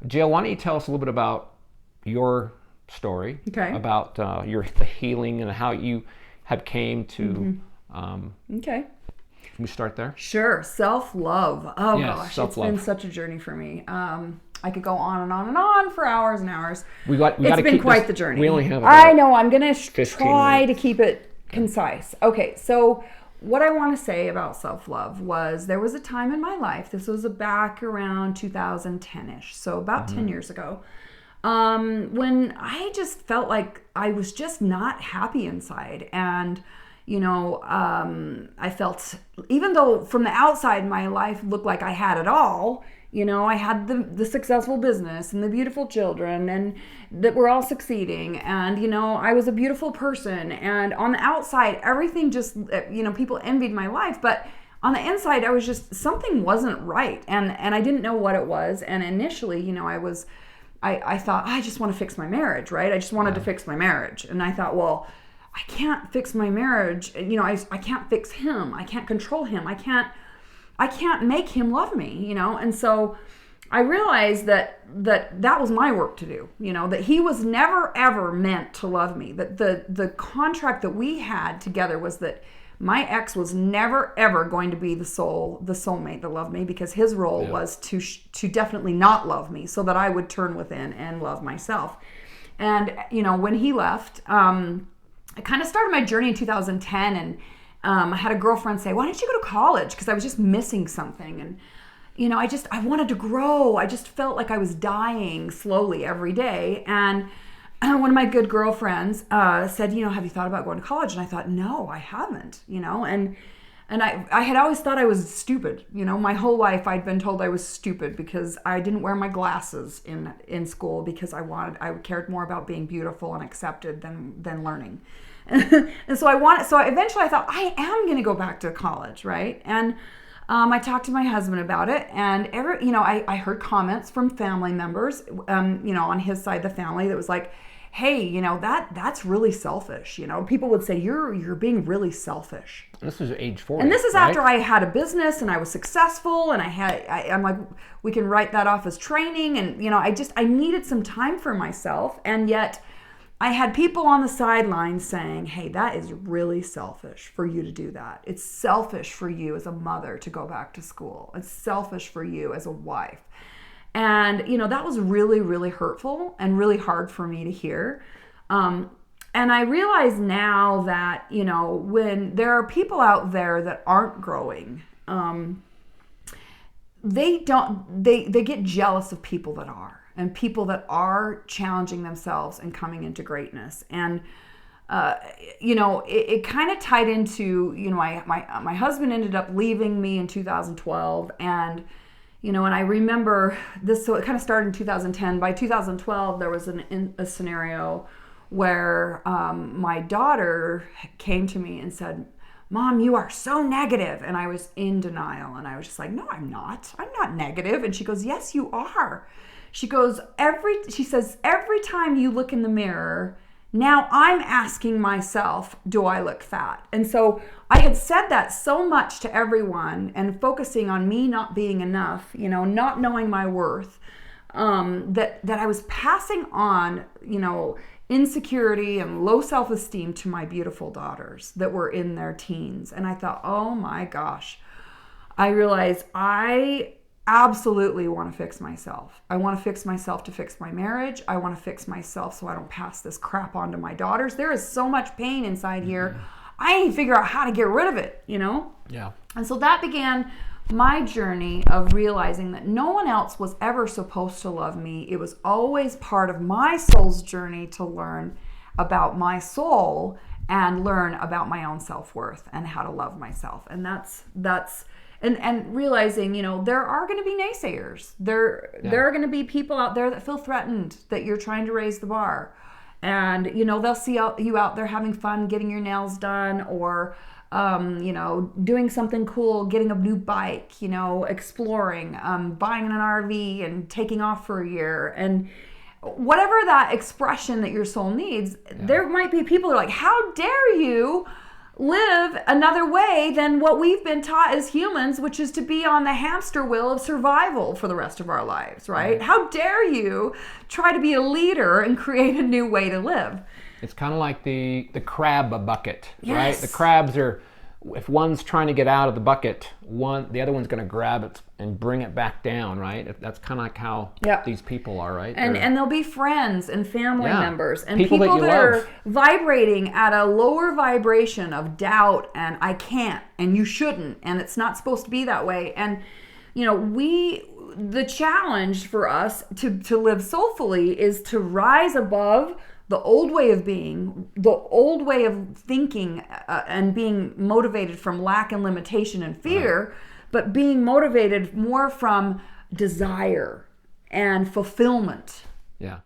Jill, why don't you tell us a little bit about your story, Okay. about the healing and how you have came to. Okay. Can we start there? Sure. Self-love. Oh Yes, gosh, self-love. it's been such a journey for me. I could go on and on and on for hours and hours. We got It's to been keep quite this, the journey. We only have I know. I'm going to 15 try minutes. to keep it concise. Okay. So what I want to say about self-love was there was a time in my life, this was back around 2010-ish, so about 10 years ago, when I just felt like I was just not happy inside. And I felt, even though from the outside my life looked like I had it all, I had the successful business and the beautiful children and that were all succeeding. And, I was a beautiful person. And on the outside, everything just, people envied my life. But on the inside, I was just, something wasn't right. And I didn't know what it was. And initially, I thought, I just want to fix my marriage, right? I just wanted to fix my marriage. And I thought, well, I can't fix my marriage. I can't fix him. I can't control him. I can't make him love me, And so I realized that was my work to do, that he was never ever meant to love me. That the contract that we had together was that my ex was never ever going to be the soulmate that loved me, because his role was to definitely not love me, so that I would turn within and love myself. And when he left, I kind of started my journey in 2010, and I had a girlfriend say, why don't you go to college? Because I was just missing something. And, I wanted to grow. I just felt like I was dying slowly every day. And one of my good girlfriends said, have you thought about going to college? And I thought, no, I haven't, and I had always thought I was stupid. My whole life I'd been told I was stupid because I didn't wear my glasses in school, because I cared more about being beautiful and accepted than learning. And so eventually I thought, I am going to go back to college, right? And I talked to my husband about it, and I heard comments from family members, on his side of the family, that was like, hey, that's really selfish. People would say, you're being really selfish. This is age 40. And this is right? after I had a business and I was successful, and I'm like, we can write that off as training. And, I needed some time for myself. And yet I had people on the sidelines saying, hey, that is really selfish for you to do that. It's selfish for you as a mother to go back to school. It's selfish for you as a wife. And, that was really, really hurtful and really hard for me to hear. And I realize now that, when there are people out there that aren't growing, they get jealous of people that are, and people that are challenging themselves and coming into greatness. And, it kind of tied into, my husband ended up leaving me in 2012, and and I remember this, so it kind of started in 2010. By 2012, there was a scenario where my daughter came to me and said, Mom, you are so negative. And I was in denial. And I was just like, no, I'm not. I'm not negative. And she goes, yes, you are. She says, every time you look in the mirror, now I'm asking myself, do I look fat? And so I had said that so much to everyone, and focusing on me not being enough, not knowing my worth, that I was passing on, insecurity and low self-esteem to my beautiful daughters that were in their teens. And I thought, oh my gosh, I realized I absolutely want to fix myself. I want to fix myself to fix my marriage. I want to fix myself so I don't pass this crap on to my daughters. There is so much pain inside here. I need to figure out how to get rid of it, Yeah. And so that began my journey of realizing that no one else was ever supposed to love me. It was always part of my soul's journey to learn about my soul and learn about my own self-worth and how to love myself. And that's and realizing, there are going to be naysayers. There are going to be people out there that feel threatened that you're trying to raise the bar. And, they'll see you out there having fun, getting your nails done, or, doing something cool, getting a new bike, exploring, buying an RV and taking off for a year. And whatever that expression that your soul needs, there might be people that are like, how dare you live another way than what we've been taught as humans, which is to be on the hamster wheel of survival for the rest of our lives, right? How dare you try to be a leader and create a new way to live? It's kind of like the crab bucket, right? Yes. The crabs are, if one's trying to get out of the bucket, the other one's going to grab it and bring it back down, right? That's kind of like how these people are, right? And they'll be friends and family members and people that are vibrating at a lower vibration of doubt and I can't and you shouldn't and it's not supposed to be that way. And you know, the challenge for us to live soulfully is to rise above the old way of being, the old way of thinking, and being motivated from lack and limitation and fear, but being motivated more from desire and fulfillment. Yeah.